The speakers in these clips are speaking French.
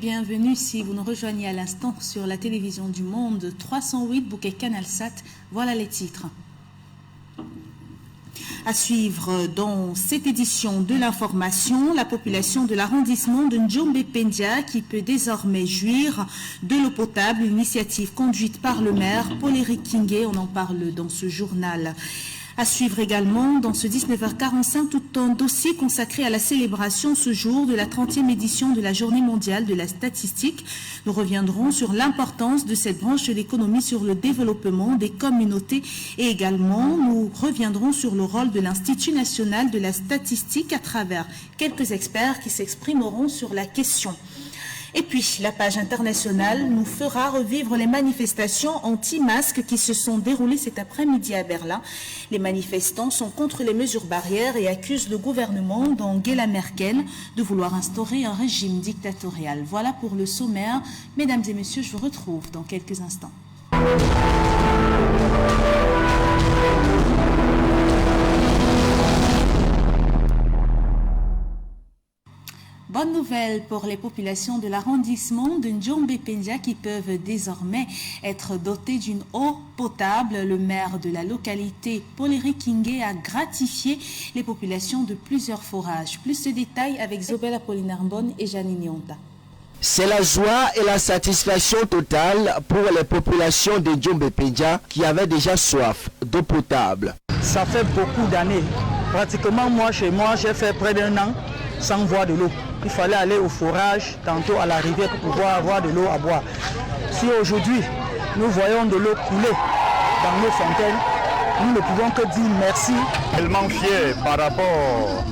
bienvenue si vous nous rejoignez à l'instant sur la télévision du Monde 308 Bouquet Canal Sat. Voilà les titres. À suivre dans cette édition de l'information, la population de l'arrondissement de Njombe-Pendia qui peut désormais jouir de l'eau potable, une initiative conduite par le maire Paul-Éric Kingé, on en parle dans ce journal. À suivre également dans ce 19h45 tout un dossier consacré à la célébration ce jour de la 30e édition de la Journée mondiale de la statistique. Nous reviendrons sur l'importance de cette branche de l'économie sur le développement des communautés et également nous reviendrons sur le rôle de l'Institut national de la statistique à travers quelques experts qui s'exprimeront sur la question. Et puis, la page internationale nous fera revivre les manifestations anti-masques qui se sont déroulées cet après-midi à Berlin. Les manifestants sont contre les mesures barrières et accusent le gouvernement d'Angela Merkel de vouloir instaurer un régime dictatorial. Voilà pour le sommaire. Mesdames et messieurs, je vous retrouve dans quelques instants. Bonne nouvelle pour les populations de l'arrondissement de Njombe-Pendia qui peuvent désormais être dotées d'une eau potable. Le maire de la localité, Paul-Éric Kingé, a gratifié les populations de plusieurs forages. Plus de détails avec Zobel Apollinaire Mbonne et Janine Yonta. C'est la joie et la satisfaction totale pour les populations de Njombe-Pendia qui avaient déjà soif d'eau potable. Ça fait beaucoup d'années. Pratiquement, moi, chez moi, j'ai fait près d'un an sans voir de l'eau. Il fallait aller au forage, tantôt à la rivière pour pouvoir avoir de l'eau à boire. Si aujourd'hui, nous voyons de l'eau couler dans nos fontaines, nous ne pouvons que dire merci. Tellement fier par rapport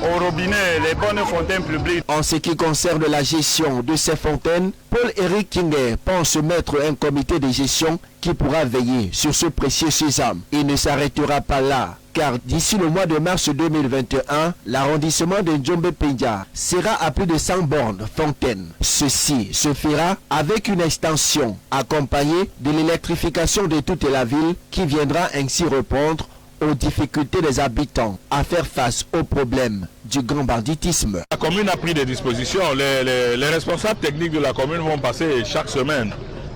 au robinet, les bonnes fontaines publiques. En ce qui concerne la gestion de ces fontaines, Paul-Éric Kingé pense mettre un comité de gestion qui pourra veiller sur ce précieux sésame. Il ne s'arrêtera pas là, car d'ici le mois de mars 2021, l'arrondissement de Njombe-Pendia sera à plus de 100 bornes fontaines. Ceci se fera avec une extension accompagnée de l'électrification de toute la ville qui viendra ainsi répondre aux difficultés des habitants à faire face aux problèmes du grand banditisme. La commune a pris des dispositions. Les responsables techniques de la commune vont passer chaque semaine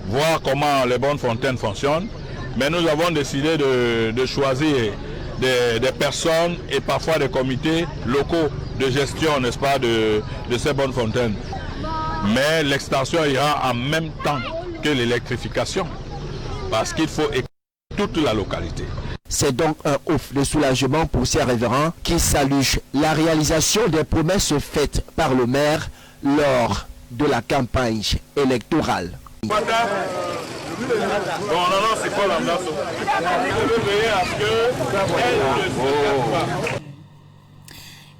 voir comment les bonnes fontaines fonctionnent. Mais nous avons décidé de choisir des personnes et parfois des comités locaux de gestion, n'est-ce pas, de ces bonnes fontaines. Mais l'extension ira en même temps que l'électrification, parce qu'il faut écouter toute la localité. C'est donc un ouf de soulagement pour ces révérends qui saluent la réalisation des promesses faites par le maire lors de la campagne électorale. Bon, non, c'est pas l'ambiance. Je veux veiller à ce qu'elle ne se perde pas.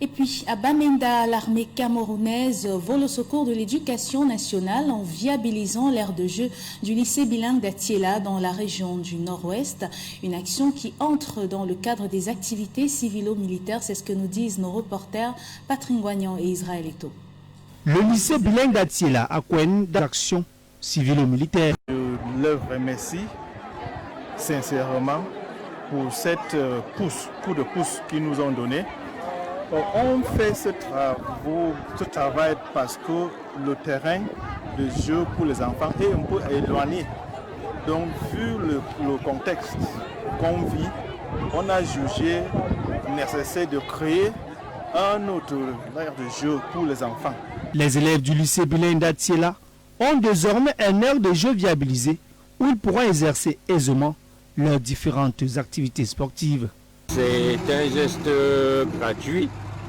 Et puis, à Bamenda, l'armée camerounaise vole au secours de l'éducation nationale en viabilisant l'aire de jeu du lycée bilingue d'Atiela dans la région du Nord-Ouest. Une action qui entre dans le cadre des activités civilo-militaires, c'est ce que nous disent nos reporters Patrick Ngoignan et Israël Eto. Le lycée bilingue d'Atiela a connu d'actions civilo-militaires. Je leur remercie sincèrement pour cette coup de pouce qu'ils nous ont donné. On fait ce travail parce que le terrain de jeu pour les enfants est un peu éloigné. Donc, vu le contexte qu'on vit, on a jugé nécessaire de créer un autre aire de jeu pour les enfants. Les élèves du lycée bilingue d'Atiela ont désormais un aire de jeu viabilisé où ils pourront exercer aisément leurs différentes activités sportives. C'est un geste gratuit.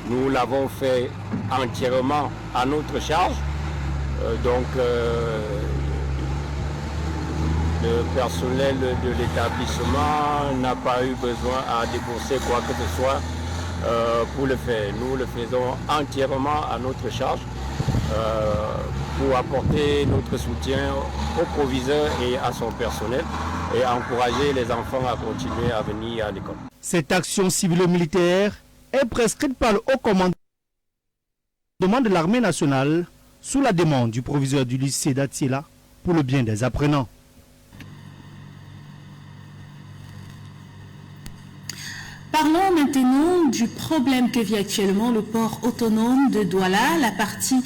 Nous l'avons fait entièrement à notre charge. Le personnel de l'établissement n'a pas eu besoin à débourser quoi que ce soit pour le faire. Nous le faisons entièrement à notre charge pour apporter notre soutien au proviseur et à son personnel et encourager les enfants à continuer à venir à l'école. Cette action civilo-militaire est prescrite par le haut commandement de l'armée nationale sous la demande du proviseur du lycée d'Atiela pour le bien des apprenants. Parlons maintenant du problème que vit actuellement le port autonome de Douala. La partie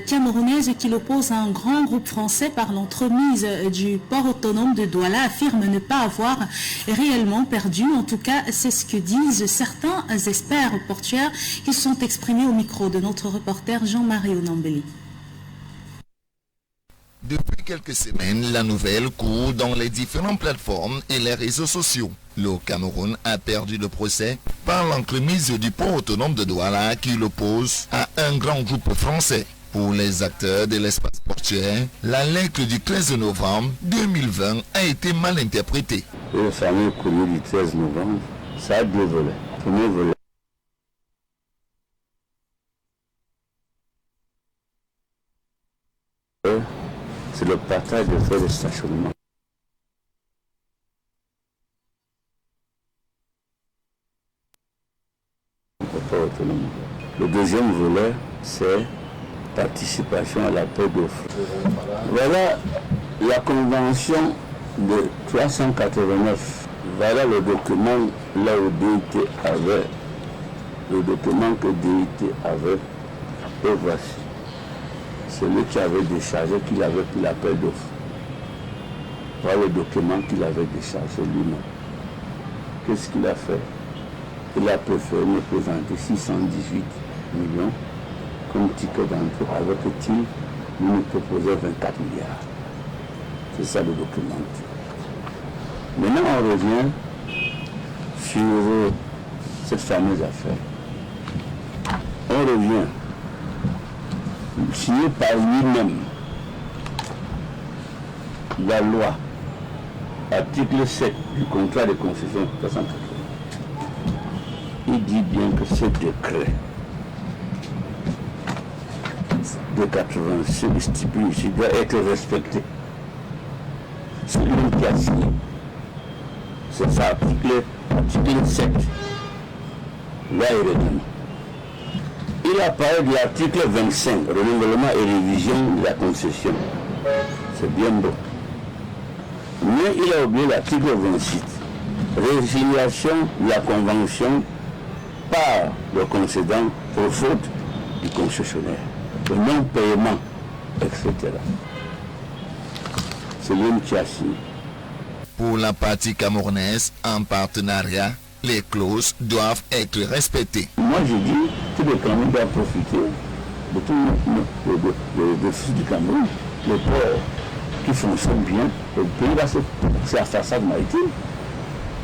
camerounaise qui l'oppose à un grand groupe français par l'entremise du port autonome de Douala affirme ne pas avoir réellement perdu. En tout cas, c'est ce que disent certains experts portuaires qui se sont exprimés au micro de notre reporter Jean-Marie Onambeli. Depuis quelques semaines, la nouvelle court dans les différentes plateformes et les réseaux sociaux. Le Cameroun a perdu le procès par l'entremise du port autonome de Douala qui l'oppose à un grand groupe français. Pour les acteurs de l'espace portuaire, la lettre du 13 novembre 2020 a été mal interprétée. Le fameux courrier du 13 novembre, ça a deux volets. Premier volet, c'est le partage de frais de stationnement. Le deuxième volet, c'est participation à l'appel d'offres. Voilà la convention de 389. Voilà le document là où DIT avait. Le document que DIT avait. Et voici. Celui qui avait déchargé, qu'il avait pris l'appel d'offres. Voilà le document qu'il avait déchargé lui-même. Qu'est-ce qu'il a fait? Il a préféré me présenter 618 millions comme ticket d'entrée avec le TIR, il nous proposait 24 milliards. C'est ça le document. Maintenant, on revient sur cette fameuse affaire. On revient signé par lui-même la loi, article 7 du contrat de concession 380. Il dit bien que ce décret de 86 stipule ici doit être respecté. C'est lui qui a signé. C'est ça, article 7. Là, il règlement. Il a parlé de l'article 25, renouvellement et révision de la concession. C'est bien beau. Mais il a oublié l'article 26, résiliation de la convention par le concédant pour faute du concessionnaire, le non-paiement, etc. C'est lui qui a signé. Pour la partie camerounaise, en partenariat, les clauses doivent être respectées. Moi je dis que le Cameroun doit profiter de tout le flux du Cameroun, le port qui fonctionne bien, le pays là c'est la façade maritime.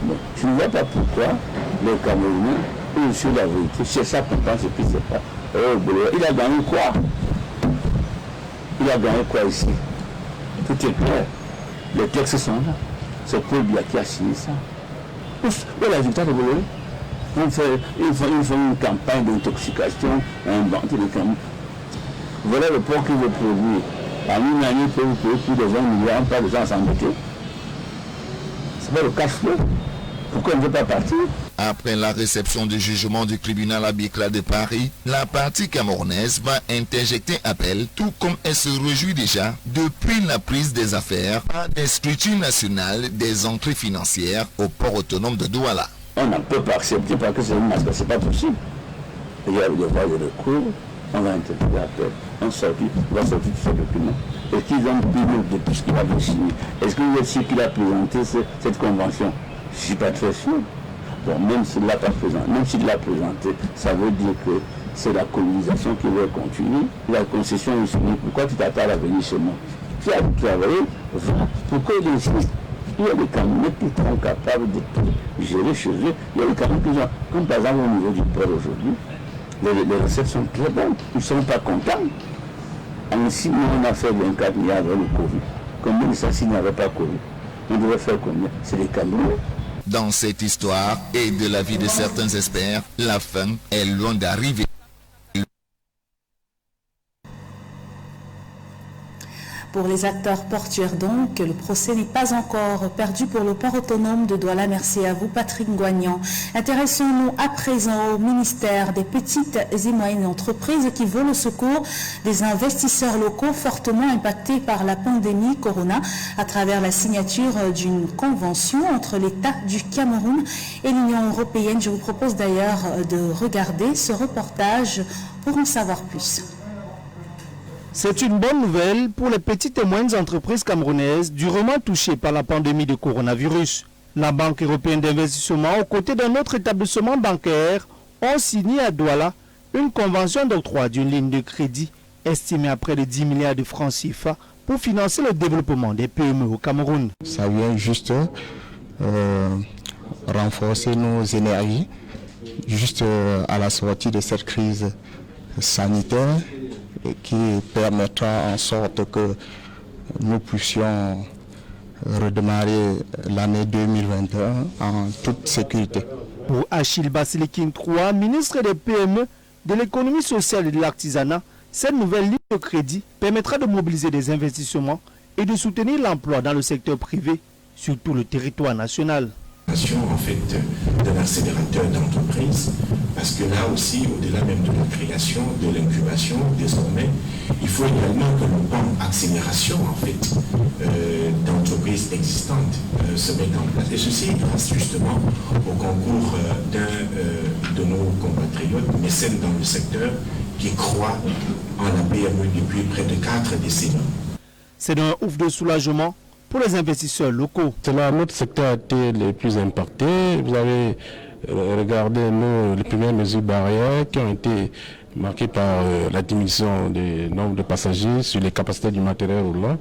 Mais je ne vois pas pourquoi les Camerounais, eux sur la vérité, c'est ça qu'on pense et puis c'est pas. Il a gagné quoi? Il a gagné quoi ici? Tout est clair. Les textes sont là. C'est Paul Biya qui a signé ça. Le résultat de Bolloré. Ils font une campagne d'intoxication, inventer les Cameroun. Voilà le port qui veut produire. En une année, il peut vous payer plus de 20 milliards, pas de gens s'embêter. C'est pas le cash flow. Pourquoi on ne veut pas partir? Après la réception du jugement du tribunal arbitral de Paris, la partie camerounaise va interjecter appel, tout comme elle se réjouit déjà depuis la prise des affaires par des structures nationales des entrées financières au port autonome de Douala. On ne peut pas accepter parce que c'est pas possible. Il y a des voies de recours, on va interpréter l'appel, on va sortir tous ces documents. Est-ce qu'ils ont pu de tout ce qu'il avait signé? Est-ce que vous êtes sûr qu'il a présenté cette convention? Je ne suis pas très sûr. Bon, même s'il l'a présenté, ça veut dire que c'est la colonisation qui va continuer. La concession est signée. Pourquoi tu t'attardes à venir chez moi? Tu as travaillé, voilà. Pourquoi il insiste? Il y a des Camerounais qui sont capables de gérer chez eux. Il y a des Camerounais qui sont, comme par exemple au niveau du port aujourd'hui, les recettes sont très bonnes. Ils ne sont pas contents. En 6 mois, on a fait 24 milliards avec le Covid. Combien de ça s'il n'y avait pas Covid? On devrait faire combien? C'est les Camerounais. Dans cette histoire et de l'avis de certains experts, la fin est loin d'arriver. Pour Pour les acteurs portuaires donc, le procès n'est pas encore perdu pour le port autonome de Douala. Merci à vous Patrick Ngoignan. Intéressons-nous à présent au ministère des petites et moyennes entreprises qui veut le secours des investisseurs locaux fortement impactés par la pandémie Corona à travers la signature d'une convention entre l'État du Cameroun et l'Union européenne. Je vous propose d'ailleurs de regarder ce reportage pour en savoir plus. C'est une bonne nouvelle pour les petites et moyennes entreprises camerounaises durement touchées par la pandémie de coronavirus. La Banque européenne d'investissement, aux côtés d'un autre établissement bancaire, ont signé à Douala une convention d'octroi d'une ligne de crédit estimée à près de 10 milliards de francs CFA pour financer le développement des PME au Cameroun. Ça vient juste renforcer nos énergies, juste à la sortie de cette crise sanitaire, qui permettra en sorte que nous puissions redémarrer l'année 2021 en toute sécurité. Pour Achille Basilikin III, ministre des PME, de l'économie sociale et de l'artisanat, cette nouvelle ligne de crédit permettra de mobiliser des investissements et de soutenir l'emploi dans le secteur privé sur tout le territoire national. En fait, d'un accélérateur d'entreprise, parce que là aussi, au-delà même de la création, de l'incubation, désormais, il faut également que le plan accélération en fait d'entreprises existantes se mette en place. Et ceci grâce justement au concours d'un de nos compatriotes, mécènes dans le secteur, qui croit en la PME depuis près de 4 décennies. C'est un ouf de soulagement pour les investisseurs locaux. C'est là notre secteur a été le plus impacté. Vous avez regardé les premières mesures barrières qui ont été marquées par la diminution du nombre de passagers sur les capacités du matériel roulant,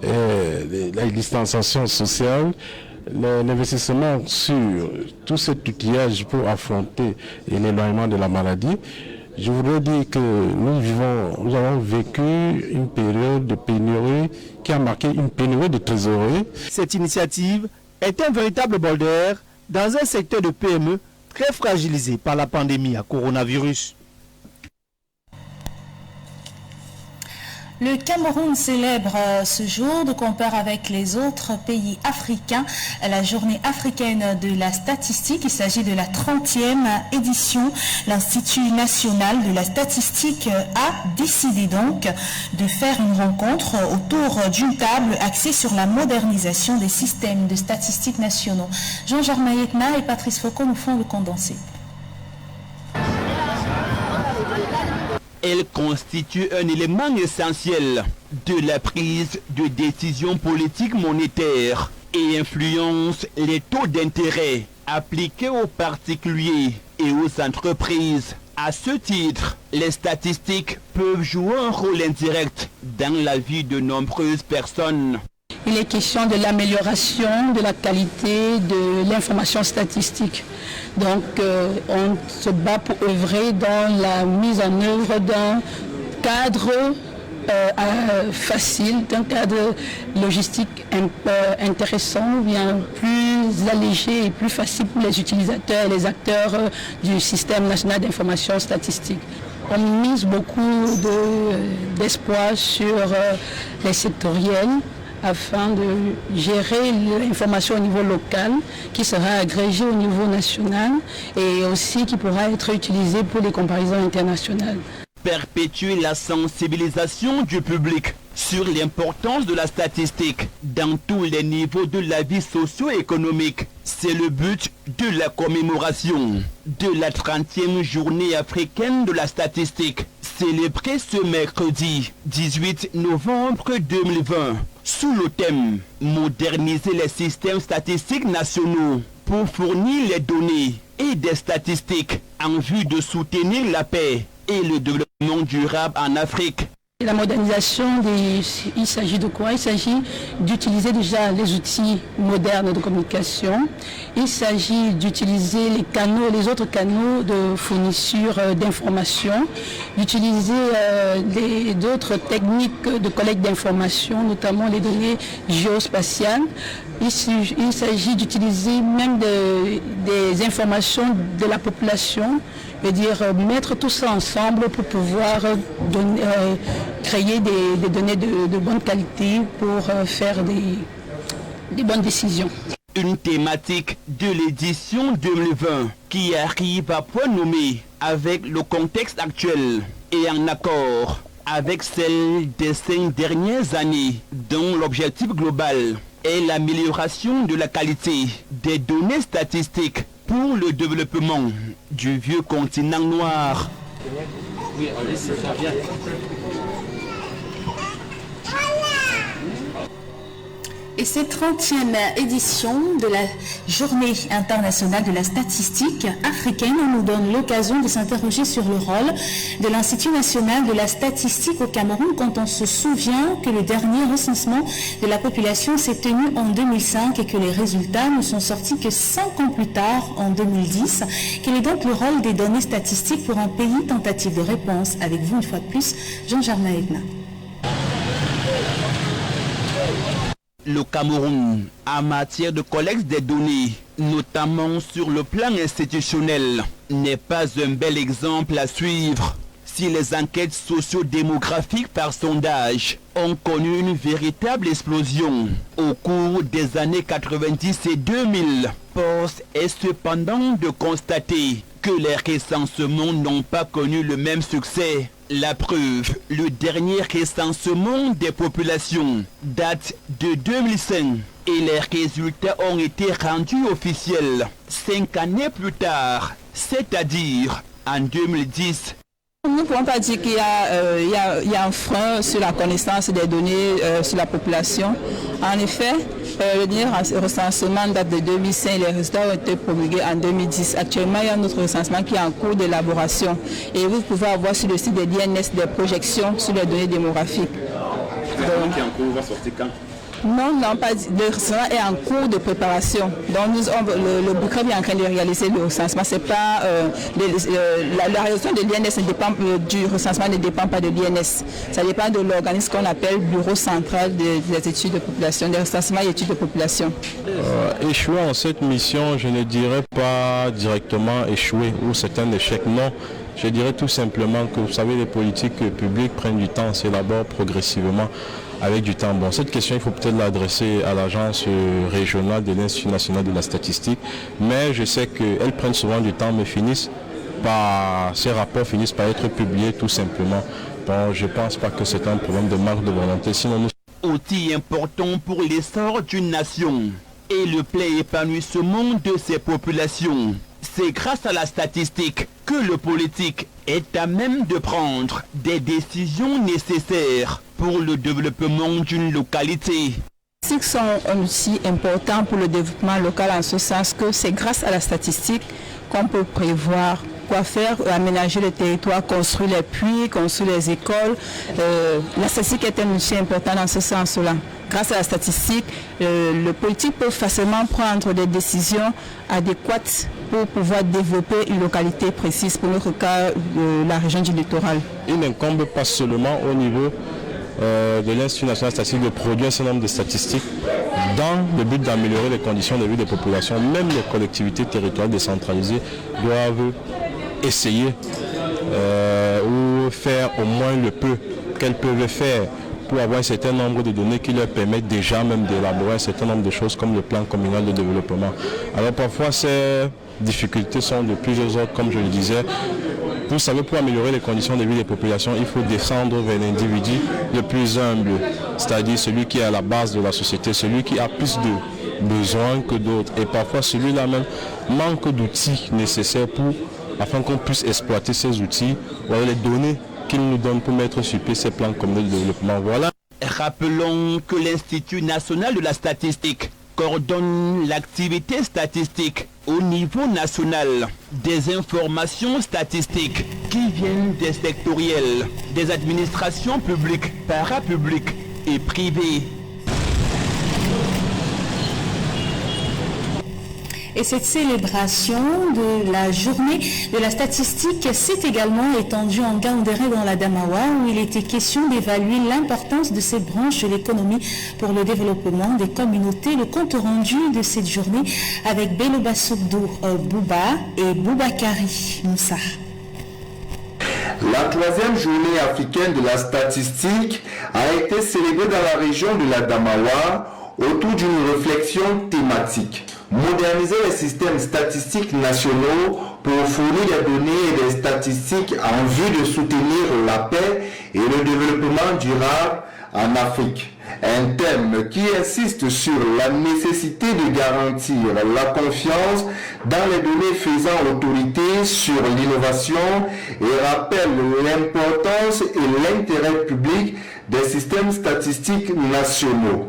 et la distanciation sociale, l'investissement sur tout cet outillage pour affronter l'éloignement de la maladie. Je voudrais dire que nous avons vécu une période de pénurie qui a marqué une pénurie de trésorerie. Cette initiative est un véritable bol d'air dans un secteur de PME très fragilisé par la pandémie à coronavirus. Le Cameroun célèbre ce jour de compare avec les autres pays africains la journée africaine de la statistique. Il s'agit de la 30e édition. L'Institut national de la statistique a décidé donc de faire une rencontre autour d'une table axée sur la modernisation des systèmes de statistiques nationaux. Jean-Jacques Mayekna et Patrice Foucault nous font le condensé. Elle constitue un élément essentiel de la prise de décision politique monétaire et influence les taux d'intérêt appliqués aux particuliers et aux entreprises. À ce titre, les statistiques peuvent jouer un rôle indirect dans la vie de nombreuses personnes. Il est question de l'amélioration de la qualité de l'information statistique. Donc, on se bat pour œuvrer dans la mise en œuvre d'un cadre facile, d'un cadre logistique intéressant, bien plus allégé et plus facile pour les utilisateurs et les acteurs du système national d'information statistique. On mise beaucoup d'espoir sur les sectoriels, afin de gérer l'information au niveau local, qui sera agrégée au niveau national et aussi qui pourra être utilisée pour les comparaisons internationales. Perpétuer la sensibilisation du public sur l'importance de la statistique dans tous les niveaux de la vie socio-économique. C'est le but de la commémoration de la 30e journée africaine de la statistique, célébrée ce mercredi 18 novembre 2020, sous le thème « Moderniser les systèmes statistiques nationaux pour fournir les données et des statistiques en vue de soutenir la paix et le développement durable en Afrique ». La modernisation, il s'agit de quoi? Il s'agit d'utiliser déjà les outils modernes de communication. Il s'agit d'utiliser les autres canaux de fourniture d'informations, d'utiliser d'autres techniques de collecte d'informations, notamment les données géospatiales, Il s'agit d'utiliser même des informations de la population, et dire mettre tout ça ensemble pour pouvoir créer des données de bonne qualité pour faire des bonnes décisions. Une thématique de l'édition 2020 qui arrive à point nommé avec le contexte actuel et en accord avec celle des 5 dernières années, dont l'objectif global est l'amélioration de la qualité des données statistiques pour le développement du vieux continent noir. Et cette 30e édition de la Journée internationale de la statistique africaine nous donne l'occasion de s'interroger sur le rôle de l'Institut national de la statistique au Cameroun quand on se souvient que le dernier recensement de la population s'est tenu en 2005 et que les résultats ne sont sortis que 5 ans plus tard, en 2010. Quel est donc le rôle des données statistiques pour un pays? Tentative de réponse avec vous une fois de plus, Jean-Germain Edna. Le Cameroun, en matière de collecte des données, notamment sur le plan institutionnel, n'est pas un bel exemple à suivre. Si les enquêtes socio-démographiques par sondage ont connu une véritable explosion au cours des années 90 et 2000, force est cependant de constater que les recensements n'ont pas connu le même succès. La preuve, le dernier recensement des populations date de 2005 et les résultats ont été rendus officiels 5 années plus tard, c'est-à-dire en 2010. Nous ne pouvons pas dire qu'il y a un frein sur la connaissance des données sur la population. En effet, le dernier recensement date de 2005, les résultats ont été promulgués en 2010. Actuellement, il y a un autre recensement qui est en cours d'élaboration. Et vous pouvez avoir sur le site des DNS des projections sur les données démographiques. Le qui est en cours va sortir quand? Non, pas dit. Le recensement est en cours de préparation. Donc le BUCREB est en train de réaliser le recensement. C'est pas la réalisation de l'INS du recensement ne dépend pas de l'INS. Ça dépend de l'organisme qu'on appelle Bureau central des études de population, des recensements et études de population. Échouer en cette mission, je ne dirais pas directement échouer ou c'est un échec. Non. Je dirais tout simplement que vous savez, les politiques publiques prennent du temps, s'élaborent progressivement avec du temps. Bon, cette question, il faut peut-être l'adresser à l'agence régionale de l'Institut national de la statistique, mais je sais qu'elles prennent souvent du temps, mais ces rapports finissent par être publiés tout simplement. Bon, je ne pense pas que c'est un problème de manque de volonté. Sinon, outil important pour l'essor d'une nation et le plein épanouissement de ses populations. C'est grâce à la statistique que le politique est à même de prendre des décisions nécessaires pour le développement d'une localité. Les statistiques sont un outil important pour le développement local en ce sens que c'est grâce à la statistique qu'on peut prévoir quoi faire, aménager le territoire, construire les puits, construire les écoles. La statistique est un outil important dans ce sens-là. Grâce à la statistique, le politique peut facilement prendre des décisions adéquates pour pouvoir développer une localité précise, pour notre cas, la région du littoral. Il n'incombe pas seulement au niveau de l'Institut national de la statistique de produire un certain nombre de statistiques dans le but d'améliorer les conditions de vie des populations. Même les collectivités territoriales décentralisées doivent essayer ou faire au moins le peu qu'elles peuvent faire pour avoir un certain nombre de données qui leur permettent déjà même d'élaborer un certain nombre de choses comme le plan communal de développement. Alors parfois ces difficultés sont de plusieurs ordres, comme je le disais. Vous savez, pour améliorer les conditions de vie des populations, il faut descendre vers l'individu le plus humble, c'est-à-dire celui qui est à la base de la société, celui qui a plus de besoins que d'autres. Et parfois celui-là même manque d'outils nécessaires afin qu'on puisse exploiter ces outils, voilà les données qu'il nous donne pour mettre sur pied ces plans communaux de développement. Voilà. Rappelons que l'Institut national de la statistique coordonne l'activité statistique au niveau national. Des informations statistiques qui viennent des sectoriels, des administrations publiques, parapubliques et privées. Et cette célébration de la journée de la statistique s'est également étendue en Gaoundéré dans la Damawa, où il était question d'évaluer l'importance de cette branche de l'économie pour le développement des communautés. Le compte rendu de cette journée avec Bello Bassoubdou Bouba et Boubakari Moussa. La 3e journée africaine de la statistique a été célébrée dans la région de la Damawa autour d'une réflexion thématique. Moderniser les systèmes statistiques nationaux pour fournir des données et des statistiques en vue de soutenir la paix et le développement durable en Afrique. Un thème qui insiste sur la nécessité de garantir la confiance dans les données faisant autorité sur l'innovation et rappelle l'importance et l'intérêt public des systèmes statistiques nationaux.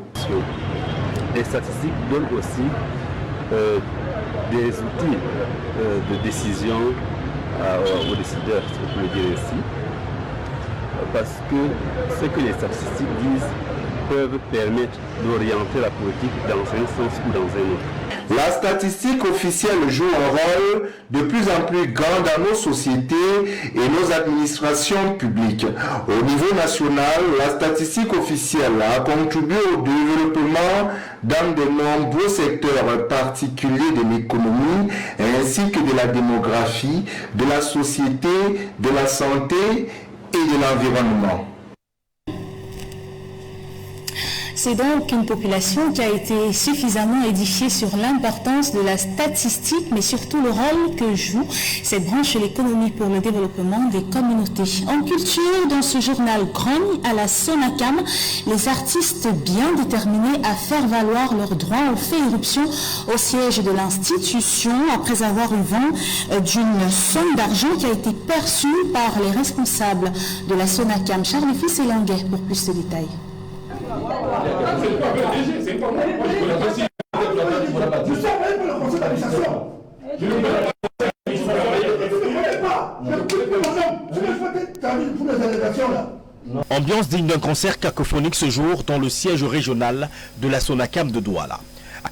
Les statistiques donnent aussi des outils de décision aux décideurs, si on peut le dire ainsi, parce que ce que les statistiques disent peuvent permettre d'orienter la politique dans un sens ou dans un autre. La statistique officielle joue un rôle de plus en plus grand dans nos sociétés et nos administrations publiques. Au niveau national, la statistique officielle a contribué au développement dans de nombreux secteurs particuliers de l'économie, ainsi que de la démographie, de la société, de la santé et de l'environnement. C'est donc une population qui a été suffisamment édifiée sur l'importance de la statistique, mais surtout le rôle que joue cette branche de l'économie pour le développement des communautés. En culture, dans ce journal Grogne à la Sonacam, les artistes bien déterminés à faire valoir leurs droits ont fait irruption au siège de l'institution après avoir eu vent d'une somme d'argent qui a été perçue par les responsables de la Sonacam. Charles Fils et Languet pour plus de détails. Ambiance digne d'un concert cacophonique ce jour dans le siège régional de la Sonacam de Douala.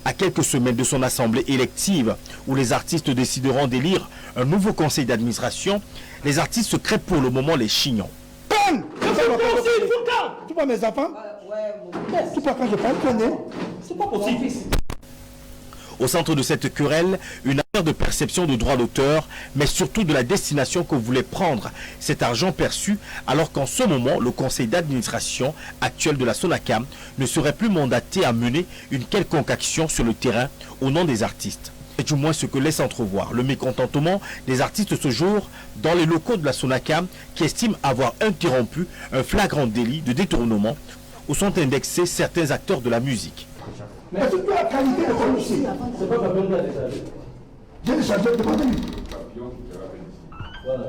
À quelques semaines de son assemblée élective où les artistes décideront d'élire un nouveau conseil d'administration, les artistes se crêpent pour le moment les chignons. Tu vois mes enfants? Tu vois quand je parle, c'est pas possible. Au centre de cette querelle, une affaire de perception de droit d'auteur, mais surtout de la destination que voulait prendre cet argent perçu, alors qu'en ce moment, le conseil d'administration actuel de la Sonacam ne serait plus mandaté à mener une quelconque action sur le terrain au nom des artistes. C'est du moins ce que laisse entrevoir le mécontentement des artistes ce jour dans les locaux de la Sonacam qui estiment avoir interrompu un flagrant délit de détournement où sont indexés certains acteurs de la musique. Mais c'est toi la qualité de ton dossier. C'est pas ma peine d'aller changer. J'ai déchargé de demander. Voilà.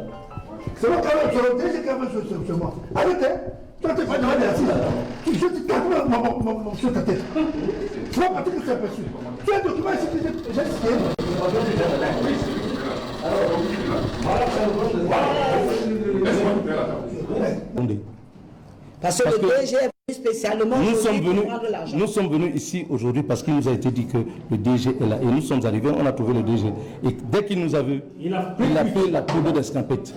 C'est moi qui moi. Arrêtez. Toi, tu vas demander assis. Je te tape mon sur ta tête. Tu vas partir que tu as perçu. Tu as un document ici que j'ai signé. Parce que le DG est venu spécialement nous sommes venus ici aujourd'hui parce qu'il nous a été dit que le DG est là. Et nous sommes arrivés, on a trouvé le DG. Et dès qu'il nous a vus, il a fait la poudre d'escampette.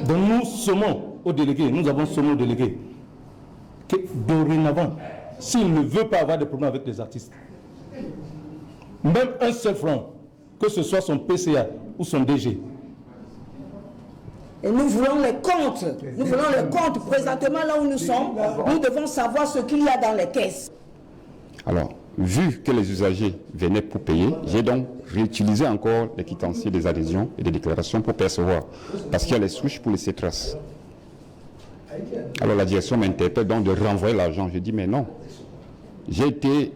Donc nous sommons aux délégués, nous avons sommé aux délégués que dorénavant, s'il ne veut pas avoir de problème avec les artistes, même un seul franc, que ce soit son PCA ou son DG, et nous voulons les comptes. Nous voulons les comptes. Présentement, là où nous sommes, nous devons savoir ce qu'il y a dans les caisses. Alors, vu que les usagers venaient pour payer, j'ai donc réutilisé encore les quitanciers des adhésions et des déclarations pour percevoir. Parce qu'il y a les souches pour laisser traces. Alors la direction m'interpelle donc de renvoyer l'argent. Je dis mais non. J'ai été...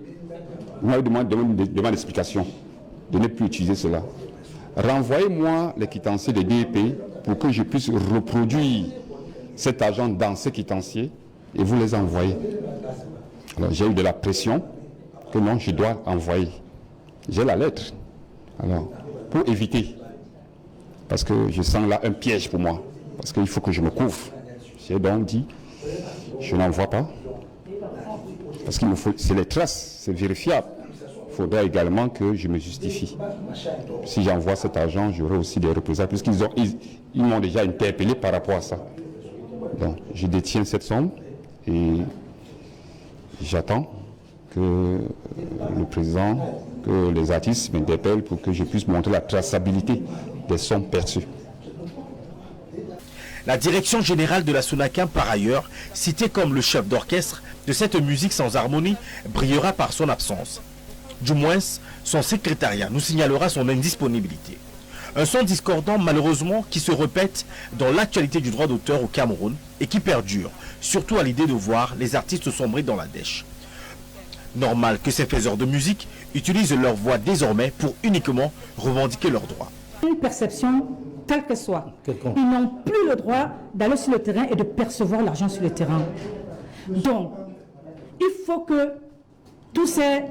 Vous m'avez demandé d'explication de ne plus utiliser cela. Renvoyez-moi les quitanciers des DEP pour que je puisse reproduire cet argent dans ces quitanciers et vous les envoyer. Alors j'ai eu de la pression que non, je dois envoyer. J'ai la lettre. Alors, pour éviter, parce que je sens là un piège pour moi, parce qu'il faut que je me couvre. J'ai donc dit, je n'envoie pas, parce qu'il me faut, c'est les traces, c'est vérifiable. Il faudra également que je me justifie. Si j'envoie cet argent, j'aurai aussi des représailles, puisqu'ils m'ont déjà interpellé par rapport à ça. Donc, je détiens cette somme et j'attends que le président, que les artistes m'interpellent pour que je puisse montrer la traçabilité des sommes perçues. La direction générale de la SONACAM, par ailleurs, citée comme le chef d'orchestre de cette musique sans harmonie, brillera par son absence. Du moins, son secrétariat nous signalera son indisponibilité. Un son discordant malheureusement qui se répète dans l'actualité du droit d'auteur au Cameroun et qui perdure, surtout à l'idée de voir les artistes sombrer dans la dèche. Normal que ces faiseurs de musique utilisent leur voix désormais pour uniquement revendiquer leurs droits. Une perception, quelle que soit, ils n'ont plus le droit d'aller sur le terrain et de percevoir l'argent sur le terrain. Donc, il faut que tous ces,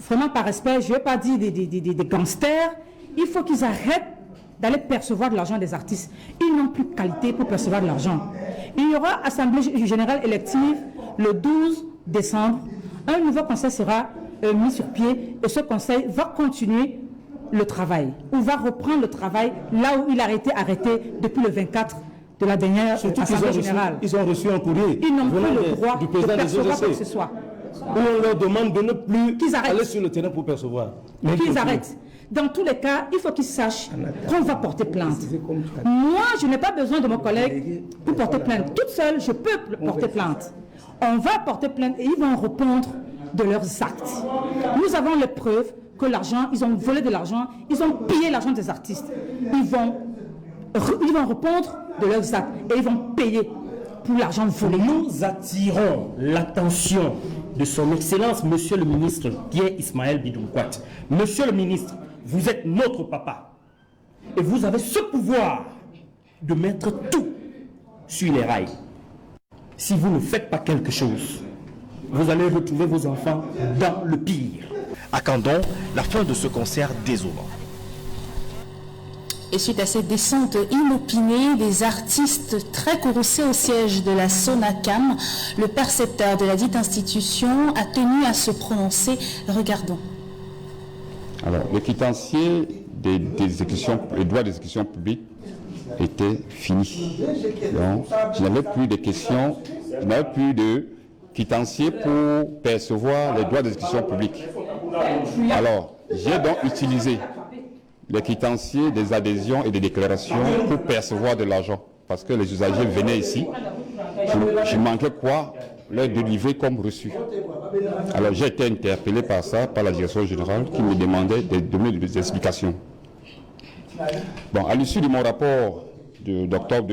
vraiment par respect, je ne vais pas dire des gangsters, il faut qu'ils arrêtent d'aller percevoir de l'argent des artistes. Ils n'ont plus de qualité pour percevoir de l'argent. Il y aura assemblée générale élective le 12 décembre. Un nouveau conseil sera mis sur pied et ce conseil va continuer le travail, ou va reprendre le travail là où il a été arrêté depuis le 24 de la dernière assemblée générale. Ils ont reçu un courrier. Ils n'ont plus le droit de percevoir quoi que ce soit. On leur demande de ne plus aller sur le terrain pour percevoir. Qu'ils arrêtent. Dans tous les cas, il faut qu'ils sachent qu'on va porter plainte. Moi, je n'ai pas besoin de mon collègue pour porter plainte. Toute seule, je peux porter plainte. On va porter plainte et ils vont répondre de leurs actes. Nous avons les preuves que l'argent, ils ont volé de l'argent, ils ont pillé l'argent des artistes. Ils vont répondre de leurs actes et ils vont payer pour l'argent volé. Nous attirons l'attention de son Excellence, Monsieur le ministre Pierre Ismaël Bidoukwat. Monsieur le ministre, vous êtes notre papa et vous avez ce pouvoir de mettre tout sur les rails. Si vous ne faites pas quelque chose, vous allez retrouver vos enfants dans le pire. Attendons la fin de ce concert désolant. Et suite à cette descente inopinée des artistes très courroucés au siège de la SONACAM, le percepteur de la dite institution a tenu à se prononcer. Regardons. Alors, le quitancier des droits d'exécution publique était fini. Donc, je n'avais plus de questions, je n'avais plus de quitancier pour percevoir les droits d'exécution publique. Alors, j'ai donc utilisé les quitanciers des adhésions et des déclarations pour percevoir de l'argent. Parce que les usagers venaient ici, je manquais quoi leur délivrer comme reçu. Alors j'ai été interpellé par ça, par la direction générale qui me demandait de donner des explications. Bon, à l'issue de mon rapport d'octobre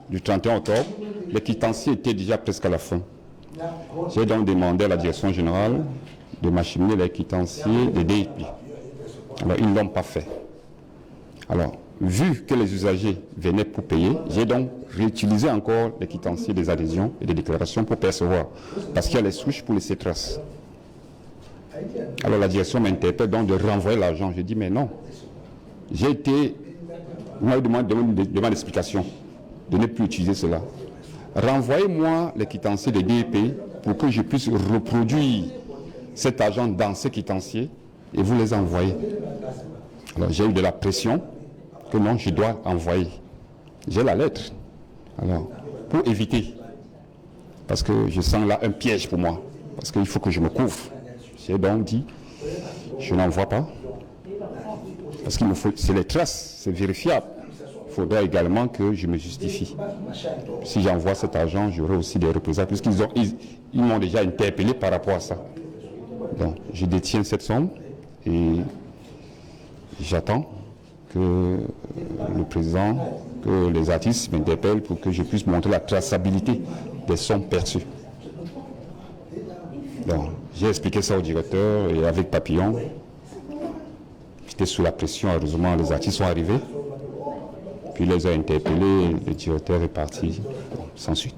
du 31 octobre, les quitanciers étaient déjà presque à la fin. J'ai donc demandé à la direction générale de m'acheminer les quitanciers des DIP. Alors, ils ne l'ont pas fait. Alors, vu que les usagers venaient pour payer, j'ai donc réutilisé encore les quitanciers des adhésions et des déclarations pour percevoir. Parce qu'il y a les souches pour laisser trace. Alors, la direction m'interpelle donc de renvoyer l'argent. Je dis, mais non. J'ai été... Vous m'avez demandé d'explication de ne plus utiliser cela. Renvoyez-moi les quitanciers des DEP pour que je puisse reproduire cet argent dans ces quitanciers et vous les envoyer. Alors j'ai eu de la pression que non, je dois envoyer. J'ai la lettre. Alors, pour éviter, parce que je sens là un piège pour moi, parce qu'il faut que je me couvre. J'ai donc dit, je n'envoie pas, parce qu'il me faut, c'est les traces, c'est vérifiable. Il faudra également que je me justifie. Si j'envoie cet argent, j'aurai aussi des représailles, puisqu'ils m'ont déjà interpellé par rapport à ça. Donc, je détiens cette somme et j'attends que le président, que les artistes m'interpellent pour que je puisse montrer la traçabilité des sommes perçues. Donc, j'ai expliqué ça au directeur et avec Papillon. J'étais sous la pression, heureusement les artistes sont arrivés. Puis il les a interpellés, le directeur est parti, sans suite.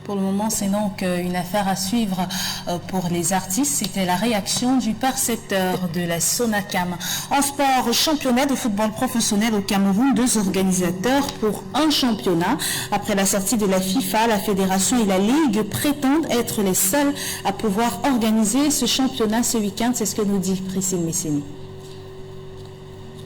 Pour le moment, c'est donc une affaire à suivre pour les artistes. C'était la réaction du percepteur de la Sonacam. En sport, championnat de football professionnel au Cameroun, 2 organisateurs pour un championnat. Après la sortie de la FIFA, la Fédération et la Ligue prétendent être les seuls à pouvoir organiser ce championnat ce week-end. C'est ce que nous dit Priscille Messeni.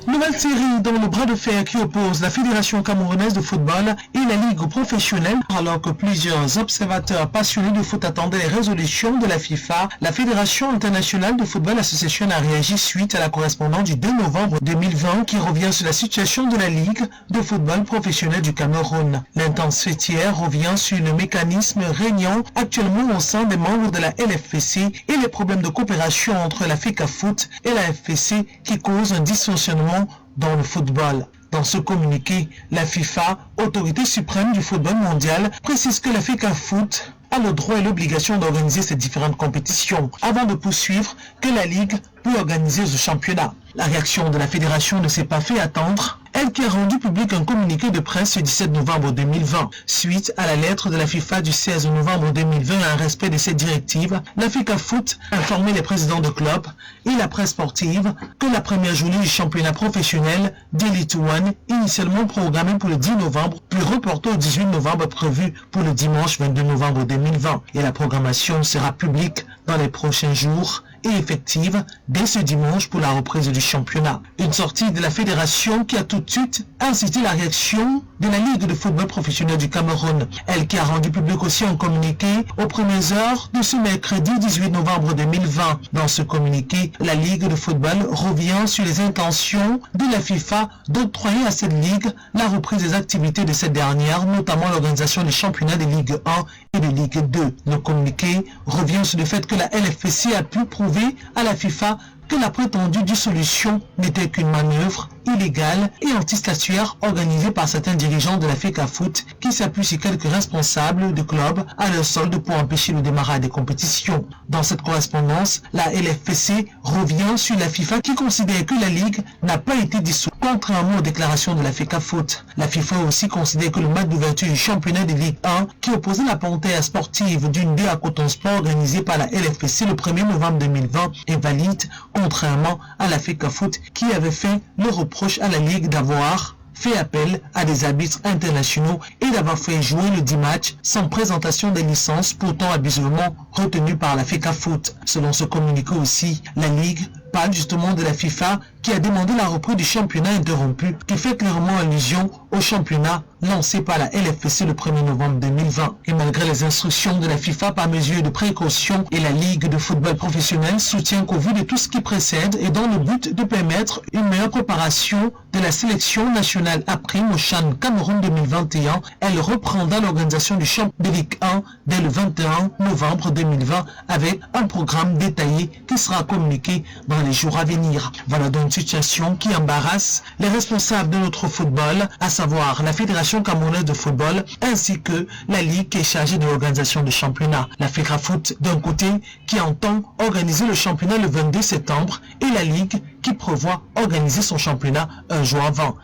Nouvelle série dans le bras de fer qui oppose la Fédération camerounaise de football et la Ligue professionnelle. Alors que plusieurs observateurs passionnés de foot attendaient les résolutions de la FIFA, la Fédération internationale de football association a réagi suite à la correspondance du 2 novembre 2020 qui revient sur la situation de la Ligue de football professionnel du Cameroun. L'intense fêtière revient sur le mécanisme régnant actuellement au sein des membres de la LFPC et les problèmes de coopération entre la FECAFOOT et la FPC qui causent un dysfonctionnement dans le football. Dans ce communiqué, la FIFA, autorité suprême du football mondial, précise que la FECAFOOT a le droit et l'obligation d'organiser ces différentes compétitions, avant de poursuivre que la Ligue peut organiser ce championnat. La réaction de la fédération ne s'est pas fait attendre, elle qui a rendu public un communiqué de presse le 17 novembre 2020. Suite à la lettre de la FIFA du 16 novembre 2020 et un respect de cette directive, la FECAFOOT a informé les présidents de clubs et la presse sportive que la première journée du championnat professionnel d'Elite One, initialement programmée pour le 10 novembre, puis reportée au 18 novembre prévue pour le dimanche 22 novembre 2020. Et la programmation sera publique dans les prochains jours et effective dès ce dimanche pour la reprise du championnat. Une sortie de la fédération qui a tout de suite incité la réaction de la Ligue de football professionnel du Cameroun. Elle qui a rendu public aussi un communiqué aux premières heures de ce mercredi 18 novembre 2020. Dans ce communiqué, la Ligue de football revient sur les intentions de la FIFA d'octroyer à cette ligue la reprise des activités de cette dernière, notamment l'organisation des championnats de Ligue 1 et de Ligue 2. Le communiqué revient sur le fait que la LFPC a pu prouver à la FIFA que la prétendue dissolution n'était qu'une manœuvre illégale et anti-statuaire organisée par certains dirigeants de la FECAFOOT qui s'appuient sur quelques responsables de clubs à leur solde pour empêcher le démarrage des compétitions. Dans cette correspondance, la LFPC revient sur la FIFA qui considère que la Ligue n'a pas été dissoute, contrairement aux déclarations de la FECAFOOT. La FIFA aussi considère que le match d'ouverture du championnat de Ligue 1 qui opposait la Panthère sportive d'une 2 à Coton Sport organisée par la LFPC le 1er novembre 2020 est valide, contrairement à la FECAFOOT qui avait fait le reproche à la Ligue d'avoir fait appel à des arbitres internationaux et d'avoir fait jouer le 10 matchs sans présentation des licences pourtant abusivement retenues par la FECAFOOT. Selon ce communiqué aussi, la Ligue parle justement de la FIFA qui a demandé la reprise du championnat interrompu, qui fait clairement allusion au championnat lancé par la LFPC le 1er novembre 2020. Et malgré les instructions de la FIFA par mesure de précaution, et la Ligue de football professionnel soutient qu'au vu de tout ce qui précède et dans le but de permettre une meilleure préparation de la sélection nationale après au CHAN Cameroun 2021, elle reprendra l'organisation du championnat de Ligue 1 dès le 21 novembre 2020 avec un programme détaillé qui sera communiqué dans les jours à venir. Voilà donc une situation qui embarrasse les responsables de notre football, à savoir la Fédération camerounaise de football ainsi que la Ligue qui est chargée de l'organisation du championnat. La FECAFOOT d'un côté qui entend organiser le championnat le 22 septembre et la Ligue qui prévoit organiser son championnat un jour avant.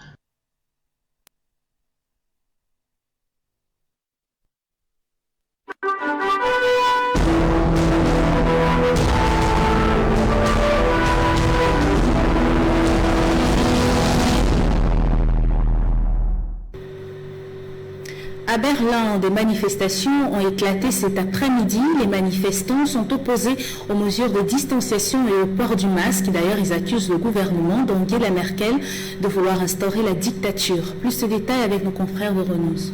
À Berlin, des manifestations ont éclaté cet après-midi. Les manifestants sont opposés aux mesures de distanciation et au port du masque. D'ailleurs, ils accusent le gouvernement d'Angela Merkel de vouloir instaurer la dictature. Plus de détails avec nos confrères de Renault.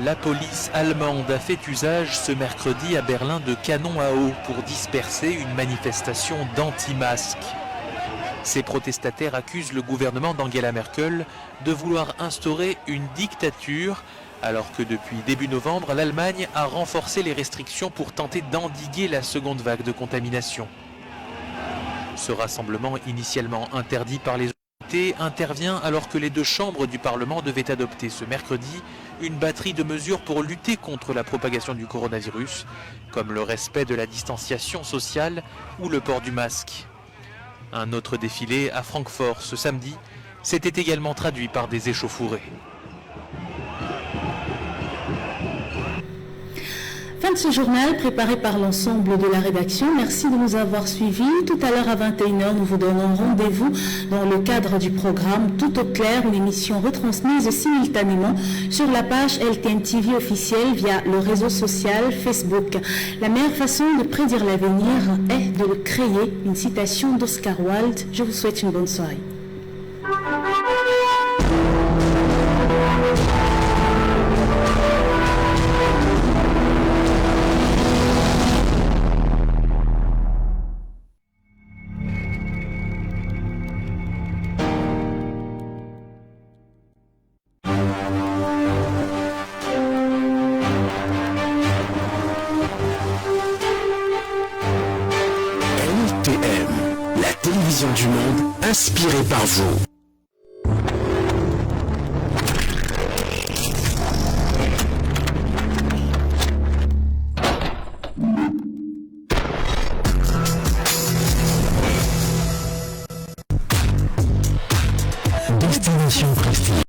La police allemande a fait usage ce mercredi à Berlin de canons à eau pour disperser une manifestation d'anti-masques. Ces protestataires accusent le gouvernement d'Angela Merkel de vouloir instaurer une dictature, alors que depuis début novembre, l'Allemagne a renforcé les restrictions pour tenter d'endiguer la seconde vague de contamination. Ce rassemblement, initialement interdit par les autorités, intervient alors que les deux chambres du Parlement devaient adopter ce mercredi une batterie de mesures pour lutter contre la propagation du coronavirus, comme le respect de la distanciation sociale ou le port du masque. Un autre défilé à Francfort ce samedi s'était également traduit par des échauffourées. de ce journal préparé par l'ensemble de la rédaction. Merci de nous avoir suivis. Tout à l'heure à 21h, nous vous donnons rendez-vous dans le cadre du programme Tout au clair, une émission retransmise simultanément sur la page LTN TV officielle via le réseau social Facebook. La meilleure façon de prédire l'avenir est de le créer. Une citation d'Oscar Wilde. Je vous souhaite une bonne soirée. Du monde inspiré par vous. Destination Prestige.